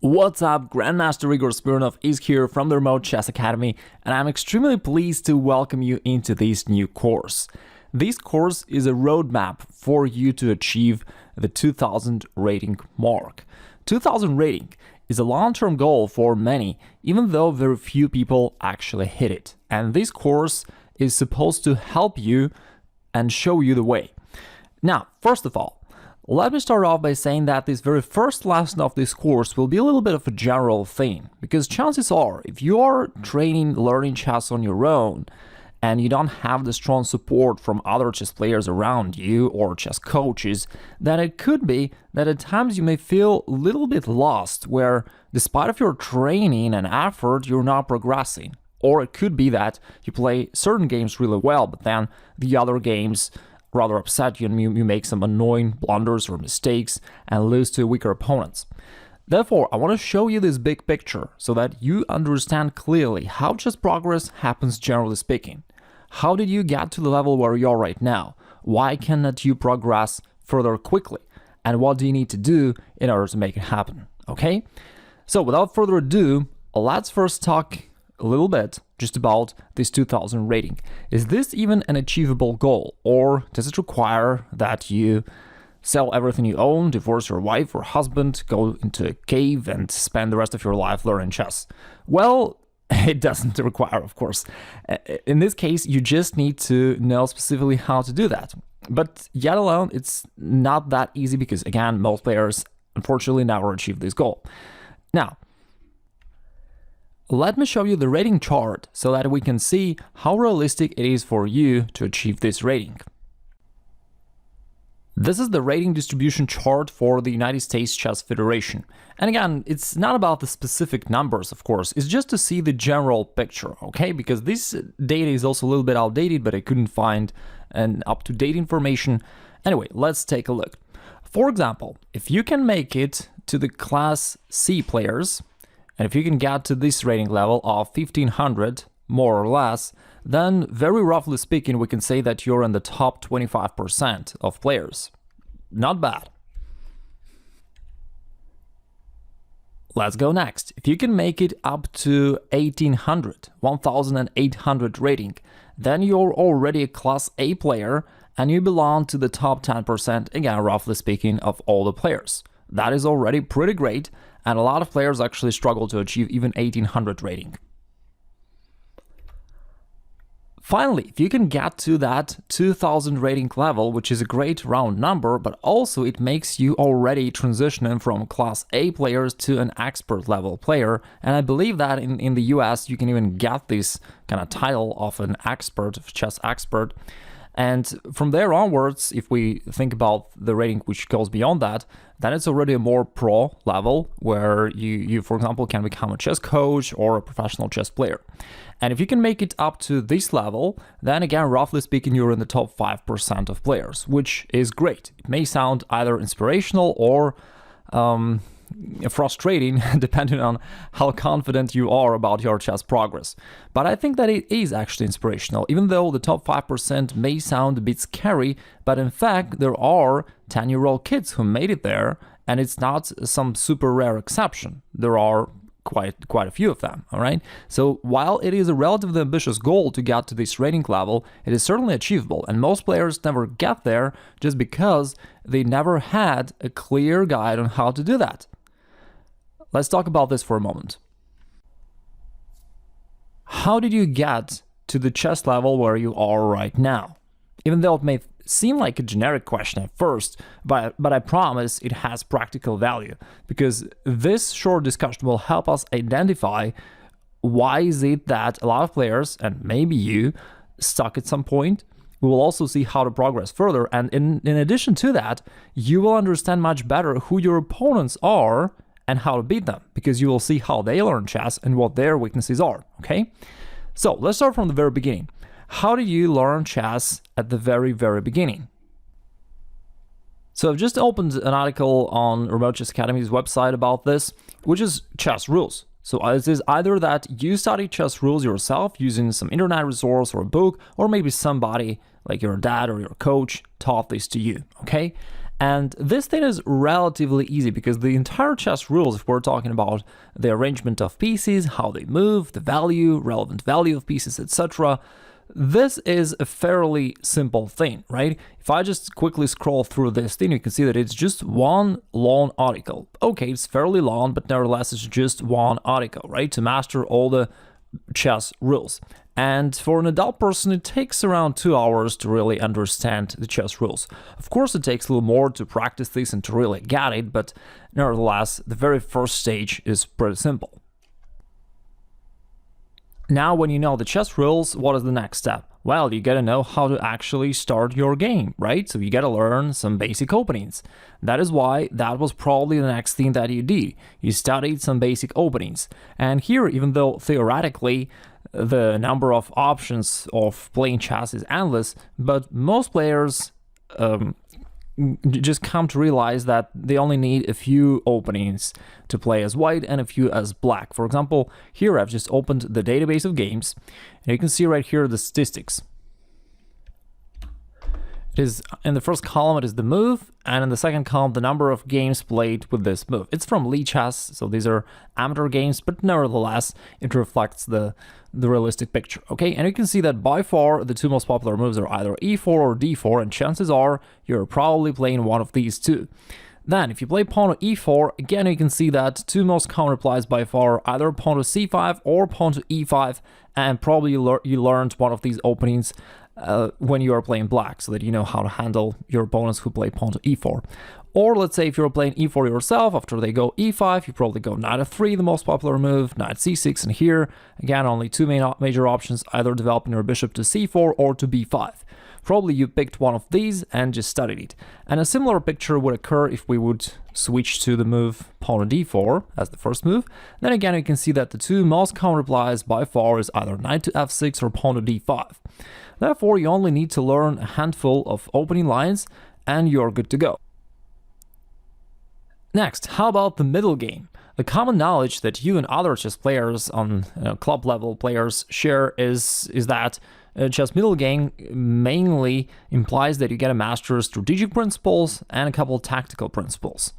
What's up, Grandmaster Igor Smirnov is here from the Remote Chess Academy, and I'm extremely pleased to welcome you into this new course. This course is a roadmap for you to achieve the 2000 rating mark. 2000 rating is a long-term goal for many, even though very few people actually hit it. And this course is supposed to help you and show you the way. Now, first of all, let me start off by saying that this very first lesson of this course will be a little bit of a general thing, because chances are, if you are learning chess on your own, and you don't have the strong support from other chess players around you or chess coaches, then it could be that at times you may feel a little bit lost, where despite of your training and effort, you're not progressing. Or it could be that you play certain games really well, but then the other games rather upset you and you make some annoying blunders or mistakes and lose to weaker opponents. Therefore, I want to show you this big picture so that you understand clearly how chess progress happens generally speaking. How did you get to the level where you are right now? Why cannot you progress further quickly? And what do you need to do in order to make it happen? Okay? So without further ado, let's first talk a little bit just about this 2000 rating. Is this even an achievable goal, or does it require that you sell everything you own, divorce your wife or husband, go into a cave and spend the rest of your life learning chess? Well, it doesn't require, of course. In this case, you just need to know specifically how to do that. But yet alone, it's not that easy because, again, most players unfortunately never achieve this goal. Now, let me show you the rating chart so that we can see how realistic it is for you to achieve this rating. This is the rating distribution chart for the United States Chess Federation. And again, it's not about the specific numbers, of course, it's just to see the general picture, okay? Because this data is also a little bit outdated, but I couldn't find an up-to-date information. Anyway, let's take a look. For example, if you can make it to the Class C players, and if you can get to this rating level of 1500, more or less, then very roughly speaking, we can say that you're in the top 25% of players. Not bad. Let's go next. If you can make it up to 1800 rating, then you're already a Class A player and you belong to the top 10%, again, roughly speaking, of all the players. That is already pretty great, and a lot of players actually struggle to achieve even 1800 rating. Finally, if you can get to that 2000 rating level, which is a great round number, but also it makes you already transitioning from Class A players to an expert level player, and I believe that in the US you can even get this kind of title of an expert, chess expert. And from there onwards, if we think about the rating which goes beyond that, then it's already a more pro level where you, for example, can become a chess coach or a professional chess player. And if you can make it up to this level, then again, roughly speaking, you're in the top 5% of players, which is great. It may sound either inspirational or frustrating, depending on how confident you are about your chess progress. But I think that it is actually inspirational, even though the top 5% may sound a bit scary, but in fact, there are 10-year-old kids who made it there, and it's not some super rare exception. There are quite a few of them, all right? So while it is a relatively ambitious goal to get to this rating level, it is certainly achievable, and most players never get there just because they never had a clear guide on how to do that. Let's talk about this for a moment. How did you get to the chess level where you are right now? Even though it may seem like a generic question at first, but I promise it has practical value, because this short discussion will help us identify why is it that a lot of players, and maybe you, stuck at some point. We will also see how to progress further, and in addition to that, you will understand much better who your opponents are and how to beat them, because you will see how they learn chess and what their weaknesses are, okay? So let's start from the very beginning. How do you learn chess at the very beginning? So I've just opened an article on Remote Chess Academy's website about this, which is chess rules. So it is either that you study chess rules yourself using some internet resource or a book, or maybe somebody like your dad or your coach taught this to you, okay? And this thing is relatively easy because the entire chess rules, if we're talking about the arrangement of pieces, how they move, the value, relevant value of pieces, etc., this is a fairly simple thing, right? If I just quickly scroll through this thing, you can see that it's just one long article. Okay, it's fairly long, but nevertheless, it's just one article, right? To master all the chess rules. And for an adult person, it takes around 2 hours to really understand the chess rules. Of course, it takes a little more to practice this and to really get it, but nevertheless, the very first stage is pretty simple. Now, when you know the chess rules, what is the next step? Well, you gotta know how to actually start your game, right? So you gotta learn some basic openings. That is why that was probably the next thing that you did. You studied some basic openings. And here, even though theoretically the number of options of playing chess is endless, but most players just come to realize that they only need a few openings to play as white and a few as black. For example, here I've just opened the database of games, and you can see right here the statistics. It is in the first column, it is the move, and in the second column, the number of games played with this move. It's from Lee Chess, so these are amateur games, but nevertheless, it reflects the realistic picture, okay? And you can see that by far, the two most popular moves are either e4 or d4, and chances are you're probably playing one of these two. Then, if you play pawn to e4, again, you can see that two most common replies by far are either pawn to c5 or pawn to e5, and probably you learned one of these openings when you are playing black, so that you know how to handle your opponents who play pawn to e4. Or let's say if you're playing e4 yourself, after they go e5, you probably go knight f3, the most popular move, knight c6, and here, again, only two major options, either developing your bishop to c4 or to b5. Probably you picked one of these and just studied it. And a similar picture would occur if we would switch to the move pawn to d4 as the first move. Then again, you can see that the two most common replies by far is either knight to f6 or pawn to d5. Therefore, you only need to learn a handful of opening lines and you're good to go. Next, how about the middle game? The common knowledge that you and other chess players on club level players share is that chess middle game mainly implies that you get to master strategic principles and a couple tactical principles.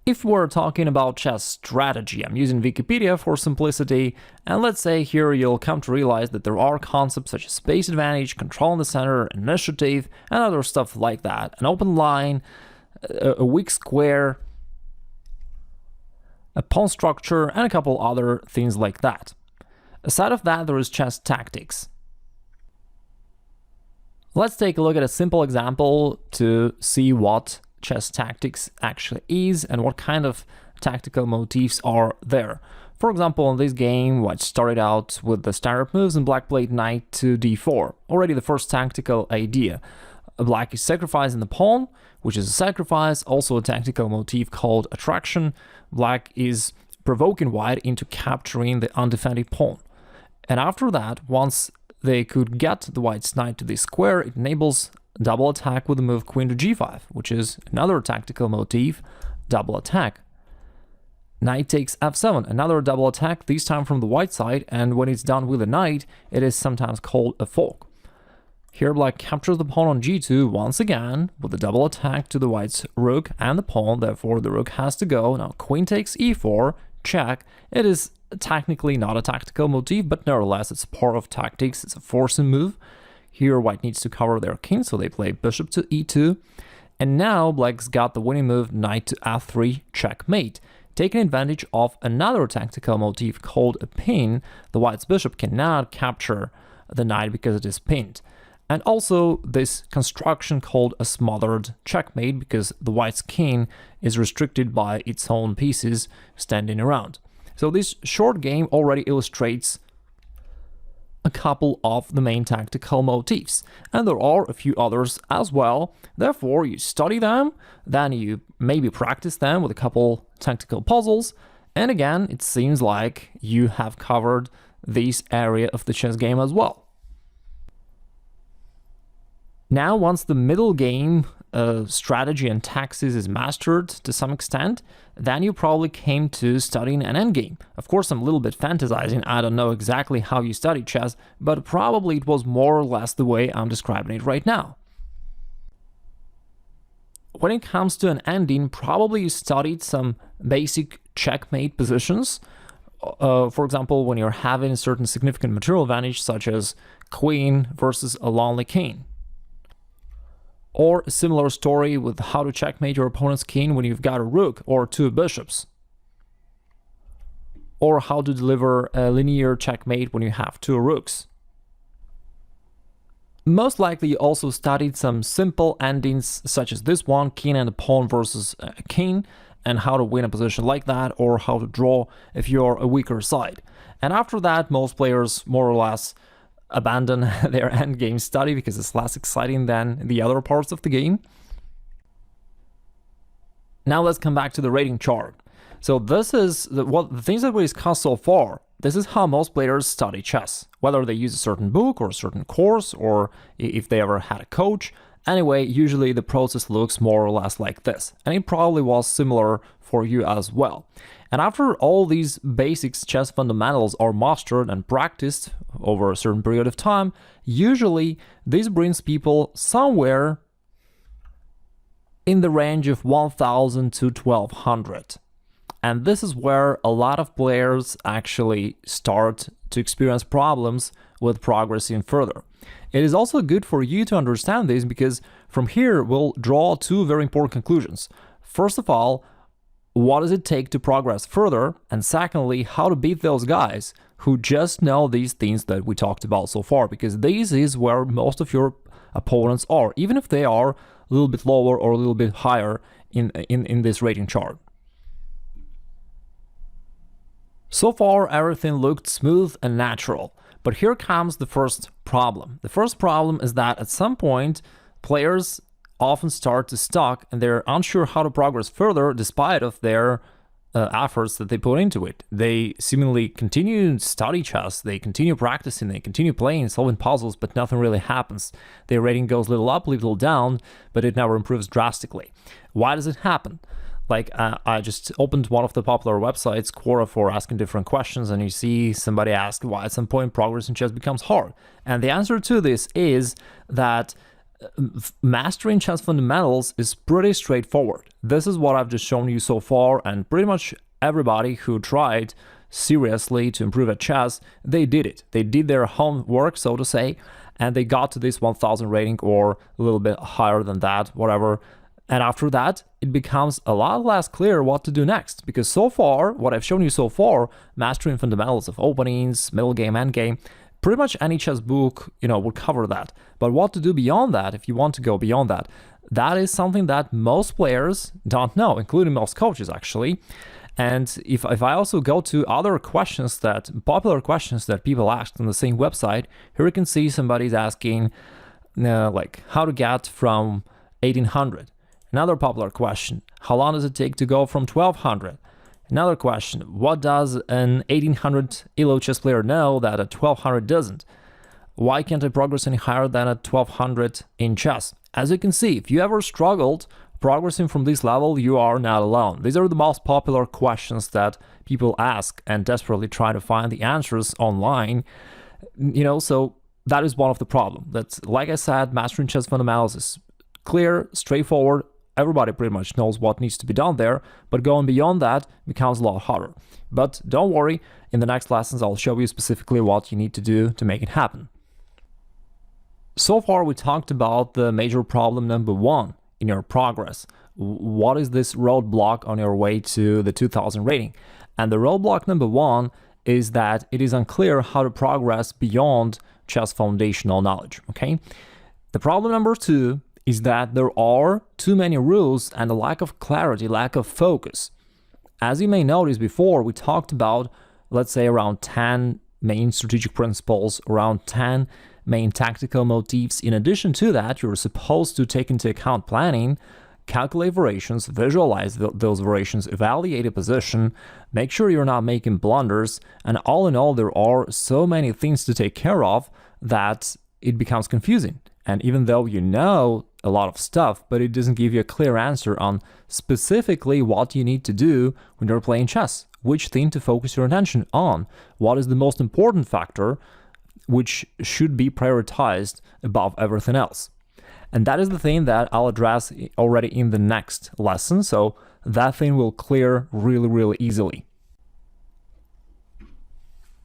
If we're talking about chess strategy, I'm using Wikipedia for simplicity, and let's say here you'll come to realize that there are concepts such as space advantage, control in the center, initiative, and other stuff like that. An open line, a weak square, a pawn structure, and a couple other things like that. Aside of that, there is chess tactics. Let's take a look at a simple example to see what chess tactics actually is and what kind of tactical motifs are there. For example, in this game, white started out with the standard moves and black played knight to d4. Already the first tactical idea. Black is sacrificing the pawn, which is a sacrifice, also a tactical motif called attraction. Black is provoking white into capturing the undefended pawn. And after that, once they could get the white's knight to this square, it enables double attack with the move queen to g5, which is another tactical motif, double attack. Knight takes f7, another double attack, this time from the white side, and when it's done with a knight, it is sometimes called a fork. Here black captures the pawn on g2 once again with a double attack to the white's rook and the pawn, therefore the rook has to go. Now queen takes e4, check. It is technically not a tactical motif, but nevertheless it's part of tactics, it's a forcing move. Here white needs to cover their king, so they play bishop to e2. And now black's got the winning move knight to f3, checkmate. Taking advantage of another tactical motif called a pin, the white's bishop cannot capture the knight because it is pinned. And also this construction called a smothered checkmate because the white's king is restricted by its own pieces standing around. So this short game already illustrates a couple of the main tactical motifs, and there are a few others as well. Therefore, you study them, then you maybe practice them with a couple tactical puzzles, and again, it seems like you have covered this area of the chess game as well. Now, once the middle game strategy and tactics is mastered to some extent, then you probably came to studying an endgame. Of course, I'm a little bit fantasizing, I don't know exactly how you study chess, but probably it was more or less the way I'm describing it right now. when it comes to an ending, probably you studied some basic checkmate positions. For example, when you're having a certain significant material advantage, such as queen versus a lonely king. Or a similar story with how to checkmate your opponent's king when you've got a rook or two bishops. Or how to deliver a linear checkmate when you have two rooks. Most likely you also studied some simple endings such as this one, king and a pawn versus a king, and how to win a position like that, or how to draw if you're a weaker side. And after that, most players more or less abandon their endgame study because it's less exciting than the other parts of the game. Now let's come back to the rating chart. So this is the things that we discussed so far. This is how most players study chess, whether they use a certain book or a certain course, or if they ever had a coach. Anyway, usually the process looks more or less like this, and it probably was similar for you as well. And after all these basics chess fundamentals are mastered and practiced over a certain period of time, usually this brings people somewhere in the range of 1000 to 1200. And this is where a lot of players actually start to experience problems with progressing further. It is also good for you to understand this, because from here we'll draw two very important conclusions. First of all, what does it take to progress further? And secondly, how to beat those guys who just know these things that we talked about so far, because this is where most of your opponents are, even if they are a little bit lower or a little bit higher in this rating chart. So far, everything looked smooth and natural, but here comes the first problem. The first problem is that at some point, players often start to stuck and they're unsure how to progress further despite of their efforts that they put into it. They seemingly continue to study chess, they continue practicing, they continue playing, solving puzzles, but nothing really happens. Their rating goes a little up, a little down, but it never improves drastically. Why does it happen? Like, I just opened one of the popular websites, Quora, for asking different questions, and you see somebody ask why at some point progress in chess becomes hard. And the answer to this is that mastering chess fundamentals is pretty straightforward. This is what I've just shown you so far, and pretty much everybody who tried seriously to improve at chess, they did it. They did their homework, so to say, and they got to this 1000 rating or a little bit higher than that, whatever. And after that, it becomes a lot less clear what to do next, because so far, what I've shown you so far, mastering fundamentals of openings, middle game, endgame, pretty much any chess book, would cover that. But what to do beyond that, if you want to go beyond that, that is something that most players don't know, including most coaches, actually. And if I also go to other questions popular questions that people asked on the same website, here you can see somebody's asking, like, how to get from 1800. Another popular question, how long does it take to go from 1200? Another question, what does an 1800 ELO chess player know that a 1200 doesn't? Why can't I progress any higher than a 1200 in chess? As you can see, if you ever struggled progressing from this level, you are not alone. These are the most popular questions that people ask and desperately try to find the answers online. So that is one of the problems. That's, like I said, mastering chess fundamentals is clear, straightforward. Everybody pretty much knows what needs to be done there, but going beyond that becomes a lot harder. But don't worry, in the next lessons I'll show you specifically what you need to do to make it happen. So far we talked about the major problem number one in your progress. What is this roadblock on your way to the 2000 rating? And the roadblock number one is that it is unclear how to progress beyond chess foundational knowledge, okay? The problem number two is that there are too many rules and a lack of clarity, lack of focus. As you may notice before, we talked about, let's say, around 10 main strategic principles, around 10 main tactical motifs. In addition to that, you're supposed to take into account planning, calculate variations, visualize those variations, evaluate a position, make sure you're not making blunders, and all in all, there are so many things to take care of that it becomes confusing. And even though you know a lot of stuff, but it doesn't give you a clear answer on specifically what you need to do when you're playing chess, which thing to focus your attention on, what is the most important factor which should be prioritized above everything else. And that is the thing that I'll address already in the next lesson, so that thing will clear really easily.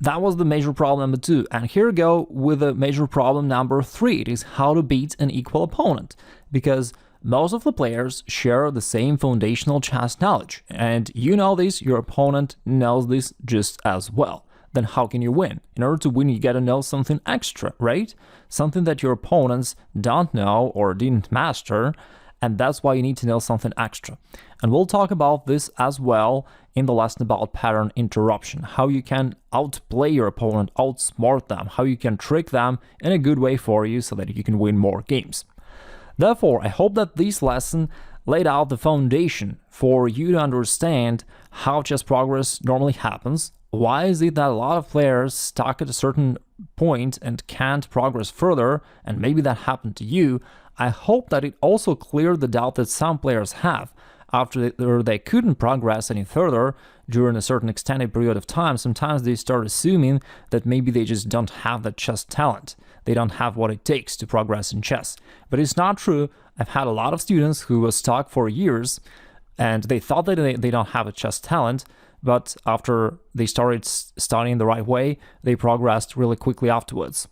That was the major problem number 2, and here we go with the major problem number 3. It is how to beat an equal opponent, because most of the players share the same foundational chess knowledge, and you know this, your opponent knows this just as well. Then how can you win? In order to win, you gotta know something extra, right? Something that your opponents don't know or didn't master, and that's why you need to know something extra. And we'll talk about this as well in the lesson about pattern interruption, how you can outplay your opponent, outsmart them, how you can trick them in a good way for you so that you can win more games. Therefore, I hope that this lesson laid out the foundation for you to understand how chess progress normally happens. Why is it that a lot of players stuck at a certain point and can't progress further, and maybe that happened to you? I hope that it also cleared the doubt that some players have. After they couldn't progress any further during a certain extended period of time, sometimes they start assuming that maybe they just don't have the chess talent. They don't have what it takes to progress in chess. But it's not true. I've had a lot of students who were stuck for years and they thought that they don't have a chess talent, but after they started studying the right way, they progressed really quickly afterwards.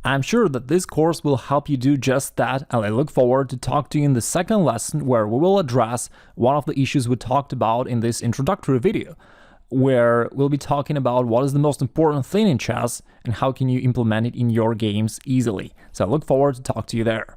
I'm sure that this course will help you do just that, and I look forward to talk to you in the second lesson, where we will address one of the issues we talked about in this introductory video, where we'll be talking about what is the most important thing in chess and how can you implement it in your games easily. So I look forward to talk to you there.